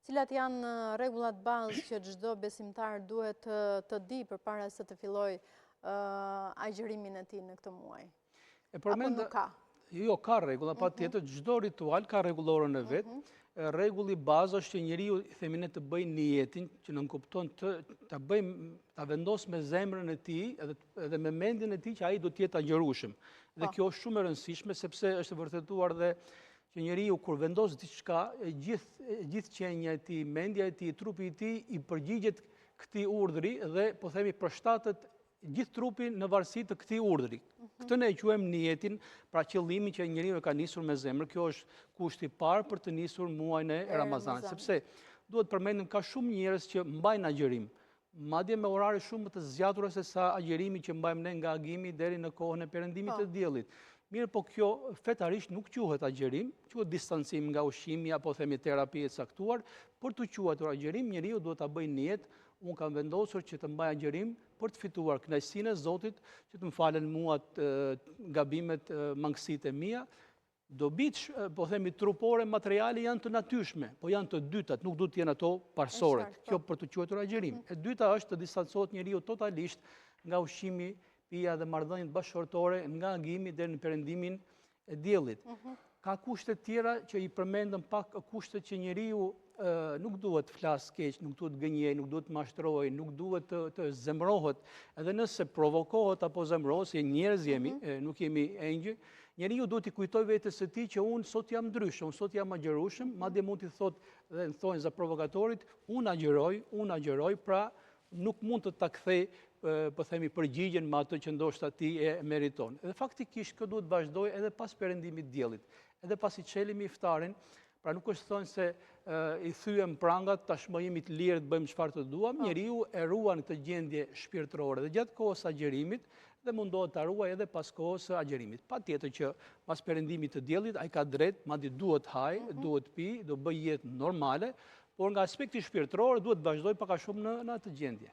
Cilat janë rregullat bazë që çdo besimtar duhet të di përpara se të fillojë agjërimin e tij në këtë muaj? Apo nuk ka? Jo, ka rregulla, patjetër, çdo ritual ka rregullorën e vet. Rregulli bazë është që njeriu, themi ne, të bëjë niyetin, që nënkupton ta vendos me zemrën e tij edhe me mendjen e tij që ai do të jetë agjërueshëm. Dhe kjo është shumë e rëndësishme sepse është vërtetuar dhe që njeriu kur vendos diçka, gjithë qenja e tij, mendja e tij, trupi i tij i përgjigjet këtij urdhri dhe po themi përshtatet gjithë trupi në varësi të këtij urdhri. Këtë ne e quajmë niyetin, pra qëllimin që njeriu e ka nisur me zemër. Kjo është kushti i parë për të nisur muajin e Ramazanit, sepse duhet përmendim ka shumë njerëz që mbajnë agjërim, madje me orare shumë më të zgjatura se sa agjërimi që mbajmë ne nga agimi deri në kohën e perëndimit të diellit. Mirë, po kjo fetarisht nuk quhet agjërim, quhet distancim nga ushqimi apo themi terapi e caktuar. Për të quajtur agjërim, njeriu duhet ta bëjë niyet, unë kam vendosur që të mbaj agjërim për të fituar kënaqësinë e Zotit, që të më falen mua gabimet, mangësitë e mia. Dobit, po themi trupore, materiale janë të natyrshme, po janë të dytat, nuk duhet të jenë ato parsoret. Kjo për të quajtur agjërim. E dyta është të distancohet njeriu totalisht nga ushqimi, pija dhe marrëdhëniet bashkëshortore, nga agimi deri në perëndimin e diellit. Ka kushte tjera që i përmendëm pak, kushtet që njeriu nuk duhet të flasë keq, nuk duhet të gënjej, nuk duhet të mashtrojë, nuk duhet të zemrohet, edhe nëse provokohet apo zemrohet, se njerëz jemi, nuk jemi engjëj, njeriu duhet i kujtoj vetes së tij që unë sot jam ndryshe, unë sot jam agjërueshëm, madje mund t'i thotë dhe në thonjë za provokatorit, unë agjëroj, pra nuk mund të ta kthej, po themi, përgjigjen me atë që ndoshta ti e meriton. Dhe faktikisht kjo duhet vazhdoj edhe pas perëndimit të diellit, edhe pas i çelimi iftarin. Pra nuk është thonë se i thyem prangat, tashmë jemi të lirë të bëjmë çfarë të duam, njeriu e ruan këtë gjendje shpirtërore dhe gjatë kohës së agjërimit dhe mundohet ta ruajë edhe pas kohës së agjërimit. Patjetër që pas perëndimit të diellit ai ka drejt, madje duhet haj, duhet pi, do bëj jetë normale, por nga aspekti shpirtëror duhet vazhdoj pak a shumë në atë gjendje.